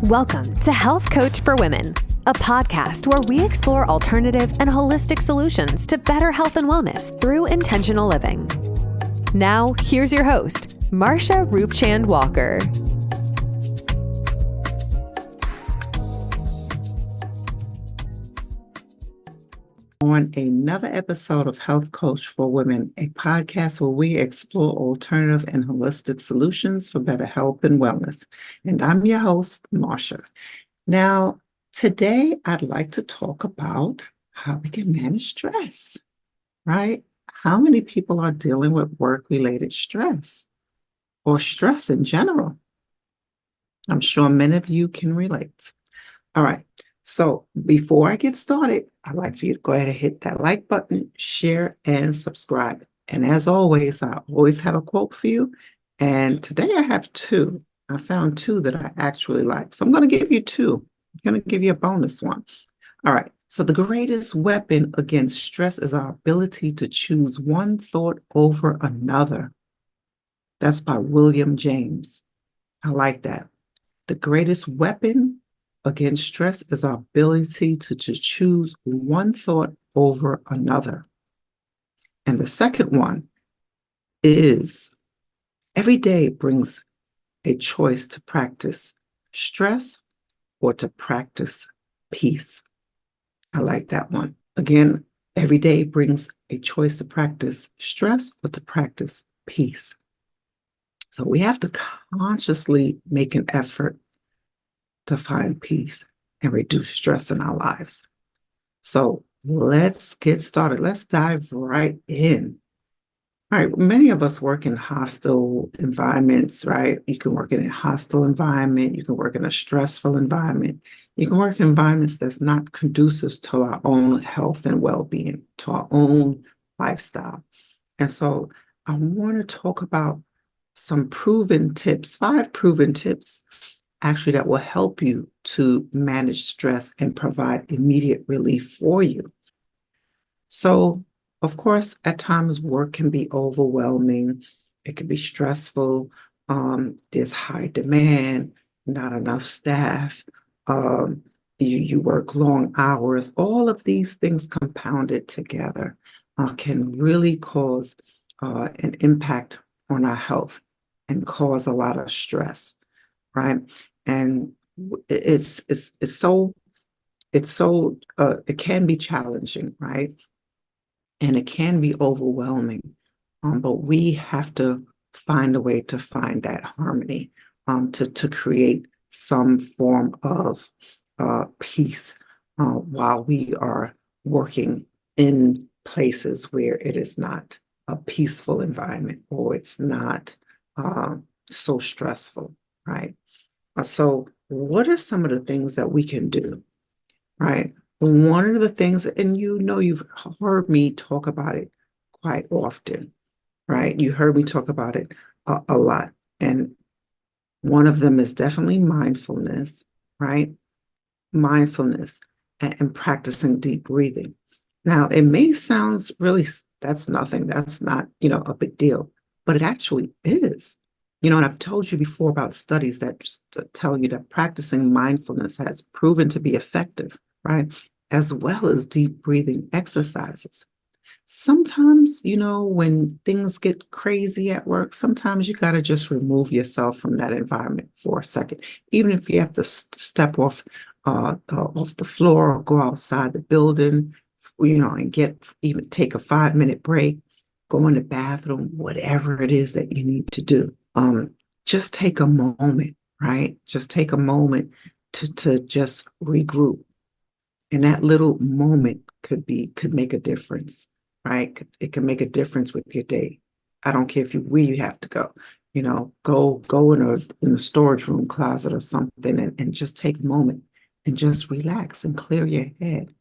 Welcome to Health Coach for Women, a podcast where we explore alternative and holistic solutions to better health and wellness through intentional living. Now, here's your host, Marsha Roopchand-Walker. On another episode of Health Coach for Women, a podcast where we explore alternative and holistic solutions for better health and wellness. And I'm your host, Marsha. Now, today I'd like to talk about how we can manage stress, right? How many people are dealing with work-related stress or stress in general? I'm sure many of you can relate. All right. So before I get started, I'd like for you to go ahead and hit that like button, share, and subscribe. And as always, I always have a quote for you. And today I have two. I found two that I actually like. So I'm going to give you two. I'm going to give you a bonus one. All right. So the greatest weapon against stress is our ability to choose one thought over another. That's by William James. I like that. The greatest weapon against stress is our ability to choose one thought over another. And the second one is every day brings a choice to practice stress or to practice peace. I like that one. Again, every day brings a choice to practice stress or to practice peace. So we have to consciously make an effort to find peace and reduce stress in our lives. So let's get started. Let's dive right in. All right, many of us work in hostile environments, right? You can work in a hostile environment. You can work in a stressful environment. You can work in environments that's not conducive to our own health and well-being, to our own lifestyle. And so I want to talk about some proven tips, 5 proven tips actually that will help you to manage stress and provide immediate relief for you. So, of course, at times work can be overwhelming. It can be stressful. There's high demand, not enough staff. You work long hours. All of these things compounded together can really cause an impact on our health and cause a lot of stress, right? And it can be challenging, right? And it can be overwhelming, but we have to find a way to find that harmony, to create some form of peace while we are working in places where it is not a peaceful environment or it's not so stressful, right? So what are some of the things that we can do, right? One of the things, and you've heard me talk about it quite often, right? You heard me talk about it a lot. And one of them is definitely mindfulness, right? Mindfulness and practicing deep breathing. Now, it may sound really, that's nothing. That's not, a big deal, but it actually is. And I've told you before about studies that tell you that practicing mindfulness has proven to be effective, right? As well as deep breathing exercises. Sometimes, when things get crazy at work, sometimes you got to just remove yourself from that environment for a second. Even if you have to step off the floor or go outside the building, and even take a 5-minute break, go in the bathroom, whatever it is that you need to do. Just take a moment, right? Just take a moment to just regroup. And that little moment could make a difference, right? It can make a difference with your day. I don't care where you have to go, go in a storage room closet or something and just take a moment and just relax and clear your head,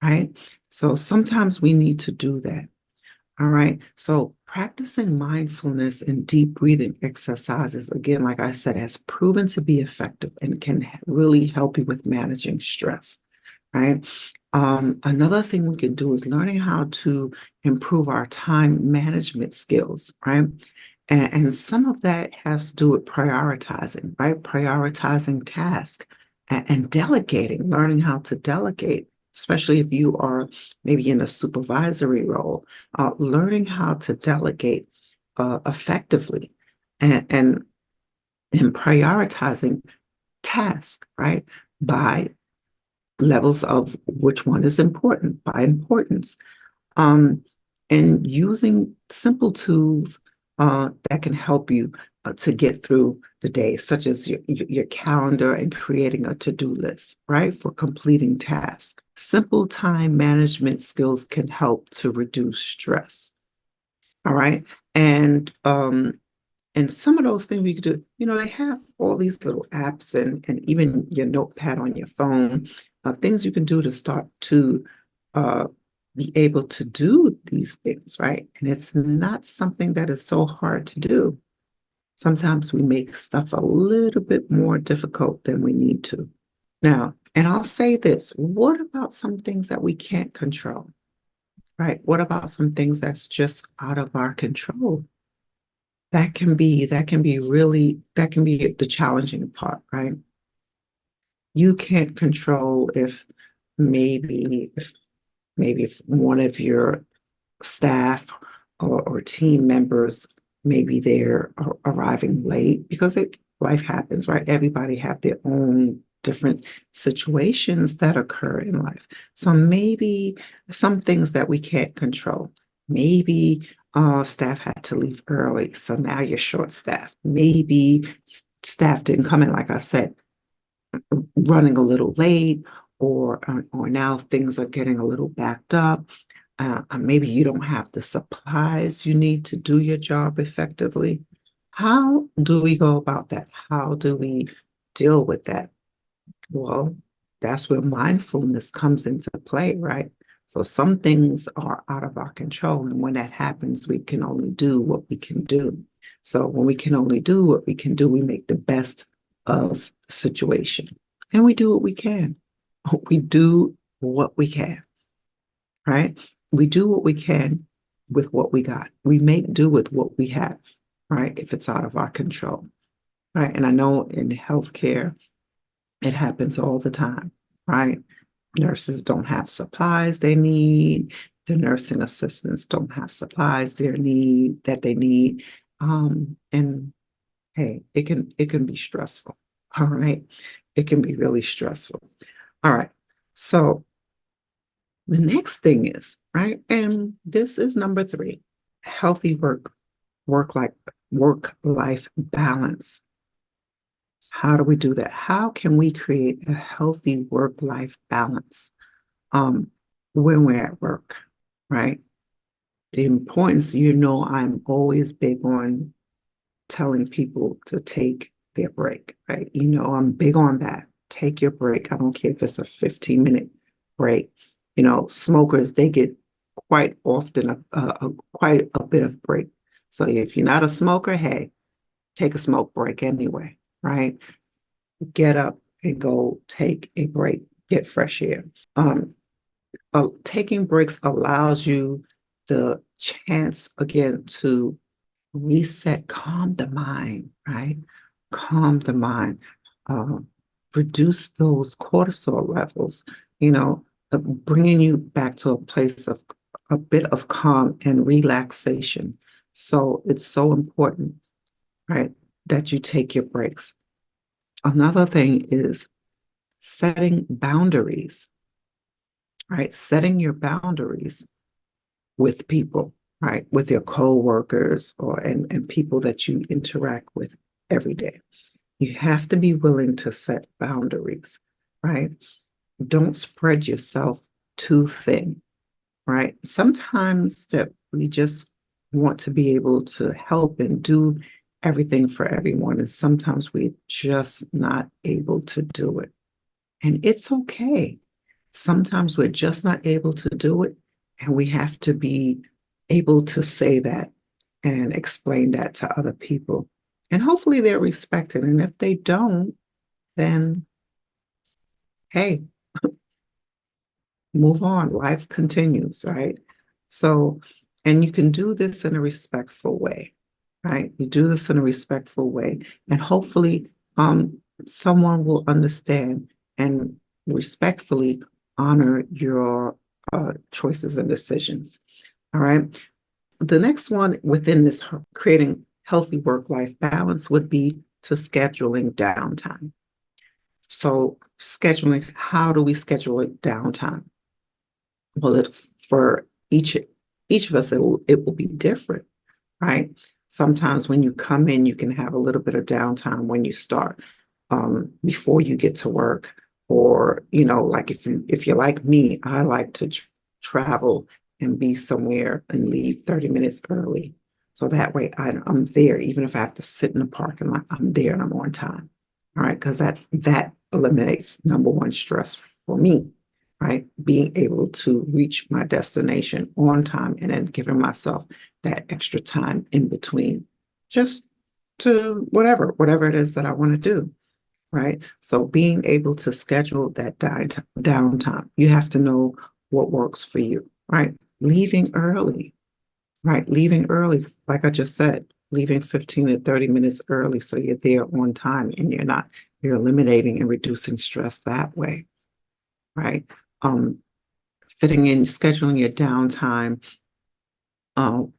right? So sometimes we need to do that. All right. So practicing mindfulness and deep breathing exercises, again, like I said, has proven to be effective and can really help you with managing stress, right? Another thing we can do is learning how to improve our time management skills, right? And some of that has to do with prioritizing, right? Prioritizing tasks and delegating, learning how to delegate, especially if you are maybe in a supervisory role, learning how to delegate effectively and, and, and prioritizing tasks, right? By levels of which one is important, by importance, um, and using simple tools that can help you to get through the day, such as your calendar and creating a to-do list, right, for completing tasks. Simple time management skills can help to reduce stress. All right. And some of those things we could do, they have all these little apps and even your notepad on your phone, things you can do to start to uh, be able to do these things, right? And it's not something that is so hard to do. Sometimes we make stuff a little bit more difficult than we need to. Now, and I'll say this, what about some things that we can't control, right? What about some things that's just out of our control? That can be the challenging part, right? You can't control if maybe if maybe if one of your staff or team members, maybe they're arriving late because life happens, right? Everybody have their own different situations that occur in life. So maybe some things that we can't control. Maybe staff had to leave early, so now you're short staffed. Maybe staff didn't come in, like I said, running a little late, or now things are getting a little backed up. Maybe you don't have the supplies you need to do your job effectively. How do we go about that? How do we deal with that? Well, that's where mindfulness comes into play, right? So some things are out of our control. And when that happens, we can only do what we can do. So when we can only do what we can do, we make the best of the situation. And we do what we can. We do what we can, right? We do what we can with what we got. We make do with what we have, right? If it's out of our control, right? And I know in healthcare, it happens all the time, right? Nurses don't have supplies they need. The nursing assistants don't have supplies they need. And hey, it can be stressful. All right. It can be really stressful. All right. So the next thing is, right, and this is number 3, healthy work life work life balance. How do we do that? How can we create a healthy work life balance um, when we're at work, right? The importance, I'm always big on telling people to take their break, right? I'm big on that. Take your break. I don't care if it's a 15-minute break. Smokers, they get quite often quite a bit of break. So if you're not a smoker, hey, take a smoke break anyway, right? Get up and go take a break, get fresh air. Taking breaks allows you the chance again to reset, calm the mind, right? Calm the mind, uh, reduce those cortisol levels, bringing you back to a place of a bit of calm and relaxation. So it's so important, right, that you take your breaks. Another thing is setting boundaries, right? Setting your boundaries with people, right? With your coworkers and people that you interact with every day. You have to be willing to set boundaries, right? Don't spread yourself too thin, right? Sometimes that we just want to be able to help and do everything for everyone, and sometimes we're just not able to do it. And it's okay. Sometimes we're just not able to do it, and we have to be able to say that and explain that to other people. And hopefully they're respected. And if they don't, then hey, move on. Life continues, right? So, and you can do this in a respectful way. right? You do this in a respectful way, and hopefully, someone will understand and respectfully honor your choices and decisions. All right. The next one within this creating healthy work-life balance would be to scheduling downtime. So scheduling, how do we schedule it downtime? Well, for each of us, it will be different, right? Sometimes when you come in, you can have a little bit of downtime when you start, before you get to work, or like if you're like me, I like to travel and be somewhere and leave 30 minutes early, so that way I'm there. Even if I have to sit in the parking lot, I'm there and I'm on time. All right, because that eliminates number one stress for me, right? Being able to reach my destination on time and then giving myself that extra time in between, just to whatever it is that I want to do, right? So being able to schedule that downtime, you have to know what works for you, right? Leaving early, right? Leaving early, like I just said, leaving 15 to 30 minutes early so you're there on time and you're eliminating and reducing stress that way, right? Um, Fitting in, scheduling your downtime,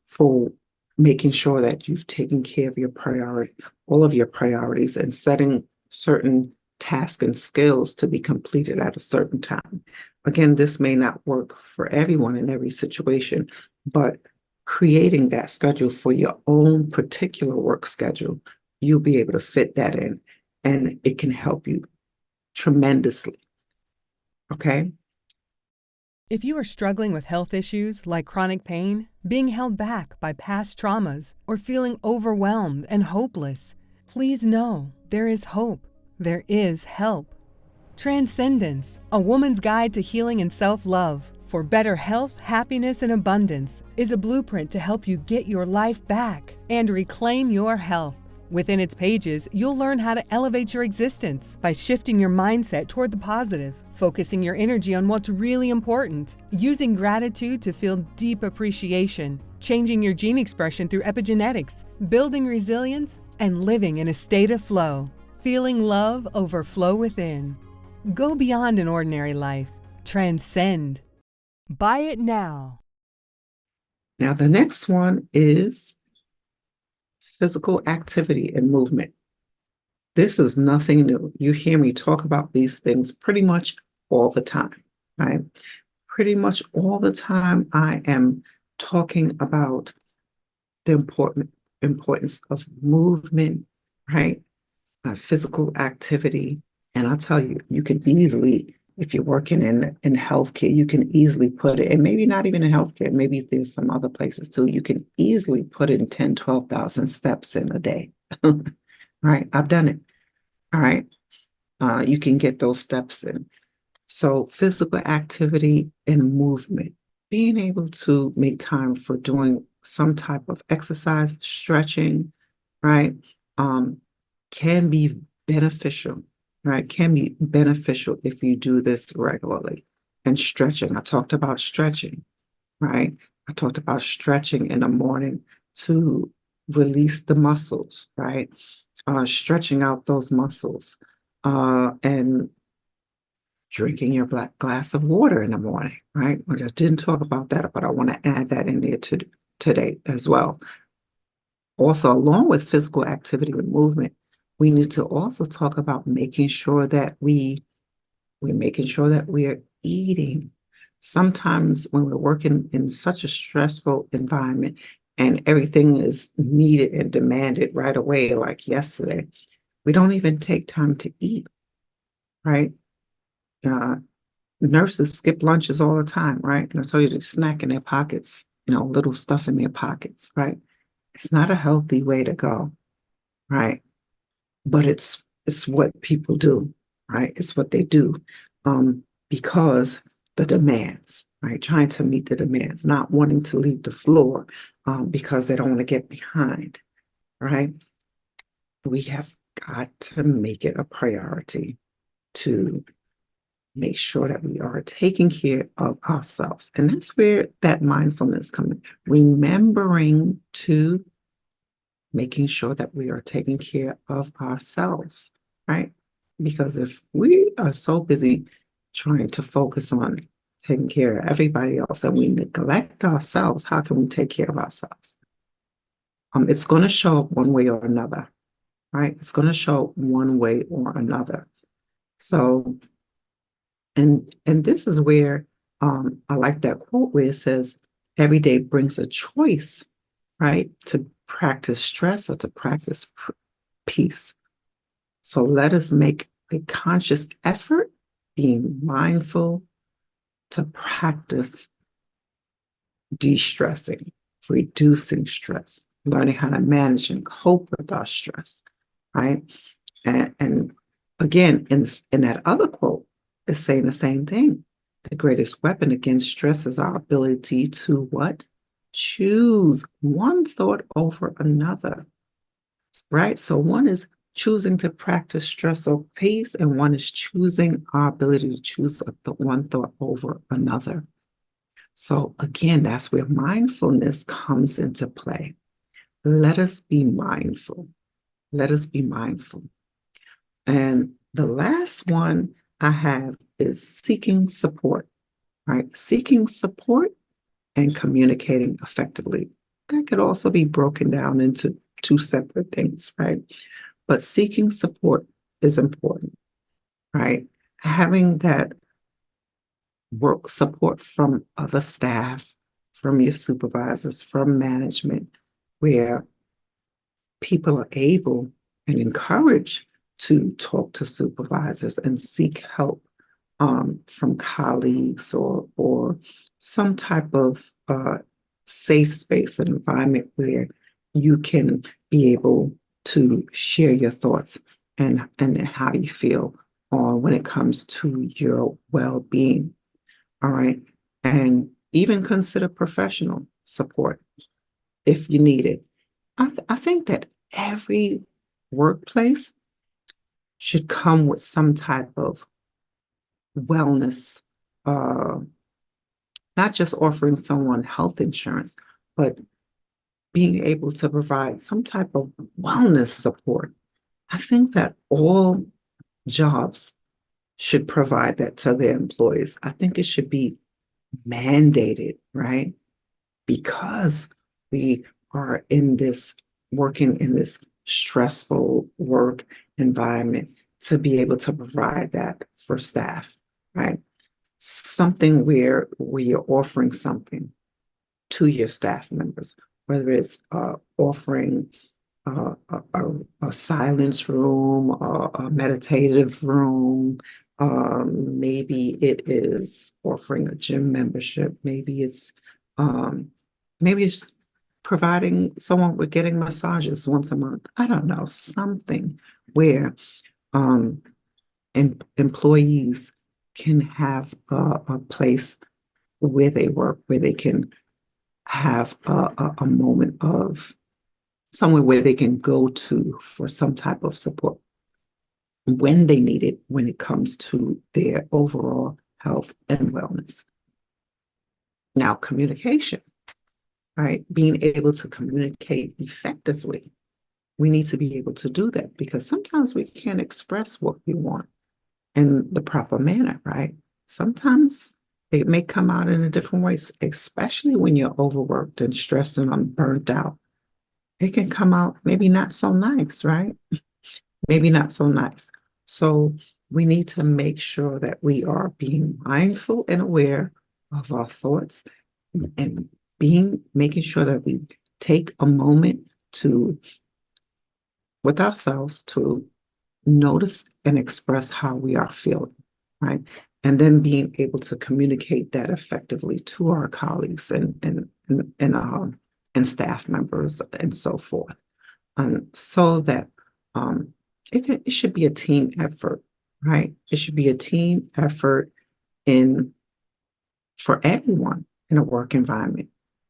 for making sure that you've taken care of all of your priorities, and setting certain tasks and skills to be completed at a certain time. Again, this may not work for everyone in every situation, but creating that schedule for your own particular work schedule, you'll be able to fit that in, and it can help you tremendously. Okay. If you are struggling with health issues like chronic pain, being held back by past traumas, or feeling overwhelmed and hopeless, please know there is hope. There is help. Transcendence, a woman's guide to healing and self-love for better health, happiness, and abundance, is a blueprint to help you get your life back and reclaim your health. Within its pages, you'll learn how to elevate your existence by shifting your mindset toward the positive, focusing your energy on what's really important, using gratitude to feel deep appreciation, changing your gene expression through epigenetics, building resilience, and living in a state of flow, feeling love overflow within. Go beyond an ordinary life. Transcend. Buy it now. Now, the next one is physical activity and movement. This is nothing new. You hear me talk about these things pretty much all the time, right? Pretty much all the time, I am talking about the importance of movement, right? Physical activity. And I'll tell you, you can easily, if you're working in healthcare, you can easily put it, and maybe not even in healthcare, maybe there's some other places too, you can easily put in 10, 12,000 steps in a day. Right? I've done it. All right. You can get those steps in. So physical activity and movement, being able to make time for doing some type of exercise, stretching, right, can be beneficial, right? Can be beneficial if you do this regularly. And stretching, I talked about stretching, right? I talked about stretching in the morning to release the muscles, right? Stretching out those muscles, and drinking your black glass of water in the morning, right? I just didn't talk about that, but I want to add that in there today as well. Also, along with physical activity and movement, we need to also talk about making sure that we're making sure that we're eating. Sometimes when we're working in such a stressful environment and everything is needed and demanded right away, like yesterday, we don't even take time to eat, right? Uh, Nurses skip lunches all the time, right? And I told you to snack in their pockets, little stuff in their pockets, right? It's not a healthy way to go, right? But it's what people do, right? It's what they do, because the demands, right? Trying to meet the demands, not wanting to leave the floor, because they don't want to get behind, right? We have got to make it a priority to make sure that we are taking care of ourselves. And that's where that mindfulness comes in. Remembering to making sure that we are taking care of ourselves, right? Because if we are so busy trying to focus on taking care of everybody else and we neglect ourselves, how can we take care of ourselves? It's going to show up one way or another, right? It's going to show up one way or another. So, and this is where I like that quote where it says, every day brings a choice, right? To practice stress or to practice peace. So let us make a conscious effort, being mindful, to practice de-stressing, reducing stress, learning how to manage and cope with our stress, right? And again, in that other quote, it's saying the same thing. The greatest weapon against stress is our ability to what? Choose one thought over another, right? So one is choosing to practice stress or peace, and one is choosing our ability to choose one thought over another. So again, that's where mindfulness comes into play. Let us be mindful. Let us be mindful. And the last one I have is seeking support, right? Seeking support and communicating effectively. That could also be broken down into two separate things, right? But seeking support is important, right? Having that work support from other staff, from your supervisors, from management, where people are able and encouraged to talk to supervisors and seek help from colleagues or some type of safe space and environment where you can be able to share your thoughts and how you feel when it comes to your well-being. All right. And even consider professional support if you need it. I think that every workplace should come with some type of wellness, uh, not just offering someone health insurance, but being able to provide some type of wellness support. I think that all jobs should provide that to their employees. I think it should be mandated, right? Because we are working in this stressful work environment, to be able to provide that for staff, right? Something where you're offering something to your staff members, whether it's offering a silence room, a meditative room. Maybe it is offering a gym membership. Maybe it's providing someone with getting massages once a month. I don't know, something where um, employees can have a place where they work, where they can have a moment of somewhere where they can go to for some type of support when they need it, when it comes to their overall health and wellness. Now, communication, right? Being able to communicate effectively. We need to be able to do that because sometimes we can't express what we want in the proper manner, right? Sometimes it may come out in a different way, especially when you're overworked and stressed and burnt out. It can come out maybe not so nice, right? Maybe not so nice. So we need to make sure that we are being mindful and aware of our thoughts and making sure that we take a moment with ourselves to notice and express how we are feeling, right? And then being able to communicate that effectively to our colleagues and staff members and so forth, so that it should be a team effort, right? It should be a team effort in for everyone in a work environment,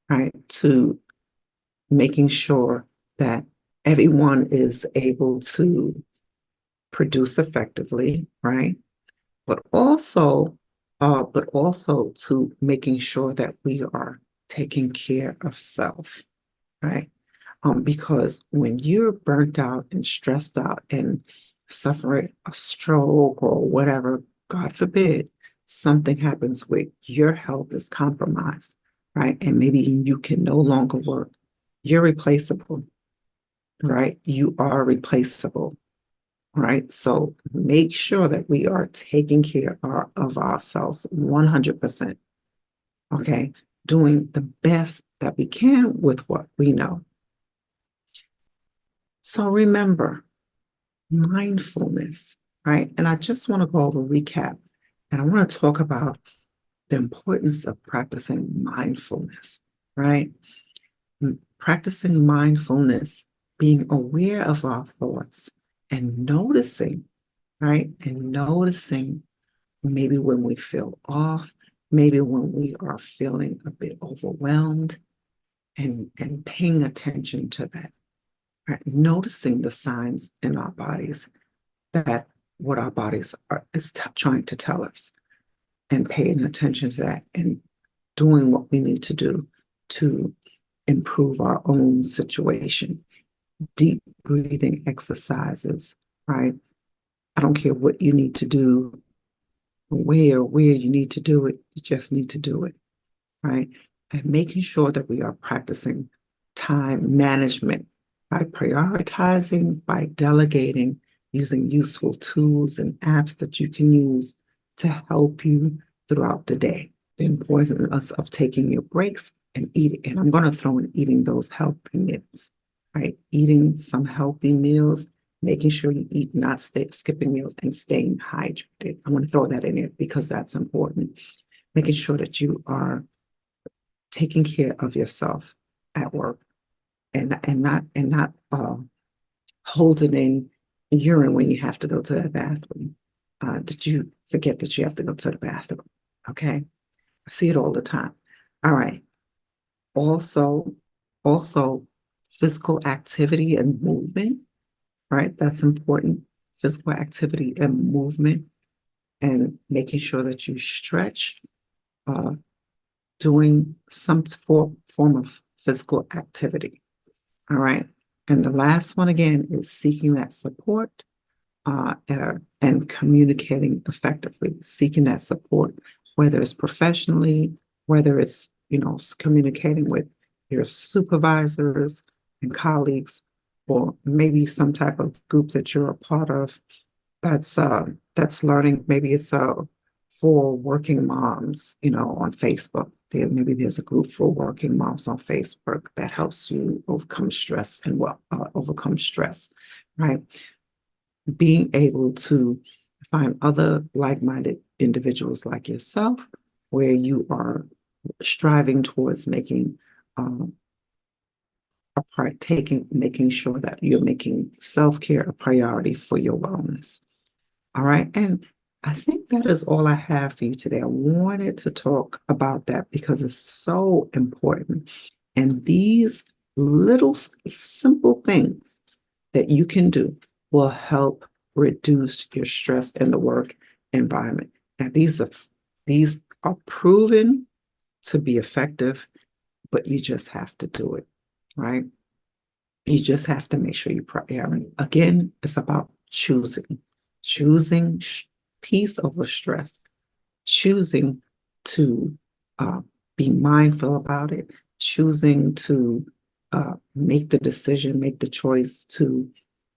right? To making sure that everyone is able to produce effectively, right? But also to making sure that we are taking care of self, right? Because when you're burnt out and stressed out and suffering a stroke or whatever, God forbid, something happens where your health is compromised, right? And maybe you can no longer work. You're replaceable, right? You are replaceable, right? So make sure that we are taking care of ourselves 100%, okay? Doing the best that we can with what we know. So remember, mindfulness, right? And I just want to go over recap, and I want to talk about the importance of practicing mindfulness, right? Practicing mindfulness, being aware of our thoughts and noticing, right? And noticing maybe when we feel off, maybe when we are feeling a bit overwhelmed, and paying attention to that, right? Noticing the signs in our bodies that what our bodies is trying to tell us, and paying attention to that and doing what we need to do to improve our own situation. Deep breathing exercises, right? I don't care what you need to do, where you need to do it, you just need to do it, right? And making sure that we are practicing time management by prioritizing, by delegating, using useful tools and apps that you can use to help you throughout the day. The importance of taking your breaks and eating. And I'm going to throw in eating those healthy meals, right? Eating some healthy meals, making sure you eat, not skipping meals, and staying hydrated. I want to throw that in there because that's important. Making sure that you are taking care of yourself at work, and not holding in urine when you have to go to the bathroom. Did you forget that you have to go to the bathroom? Okay, I see it all the time. All right. Also, physical activity and movement, right? That's important. Physical activity and movement, and making sure that you stretch, uh, doing some form of physical activity. All right. And the last one again is seeking that support, and communicating effectively, seeking that support, whether it's professionally, whether it's, communicating with your supervisors and colleagues, or maybe some type of group that you're a part of that's learning. Maybe it's for working moms, on Facebook. Maybe there's a group for working moms on Facebook that helps you overcome stress and overcome stress, right? Being able to find other like-minded individuals like yourself, where you are striving towards making making sure that you're making self-care a priority for your wellness. All right. And I think that is all I have for you today. I wanted to talk about that because it's so important. And these little simple things that you can do will help reduce your stress in the work environment. And these are proven to be effective, but you just have to do it, right? You just have to make sure you prioritize. Again, it's about choosing peace over stress, choosing to be mindful about it, choosing to make the decision, make the choice to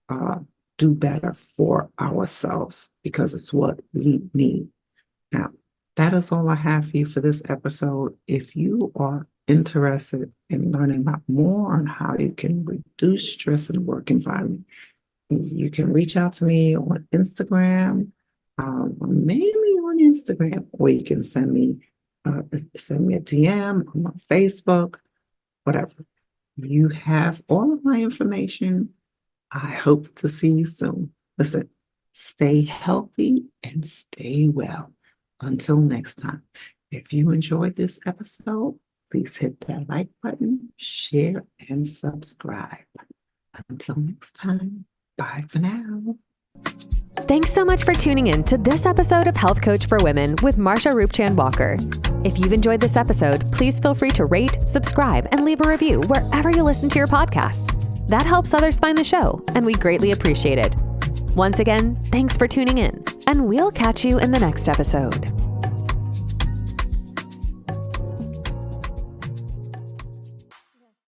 uh, do better for ourselves, because it's what we need. Now, that is all I have for you for this episode. If you are interested in learning about more on how you can reduce stress in the work environment, you can reach out to me on Instagram, mainly on Instagram, or you can send me a DM on my Facebook, whatever. You have all of my information. I hope to see you soon. Listen, stay healthy and stay well. Until next time, if you enjoyed this episode, please hit that like button, share, and subscribe. Until next time, bye for now. Thanks so much for tuning in to this episode of Health Coach for Women with Marsha Roopchand-Walker. If you've enjoyed this episode, please feel free to rate, subscribe, and leave a review wherever you listen to your podcasts. That helps others find the show, and we greatly appreciate it. Once again, thanks for tuning in, and we'll catch you in the next episode.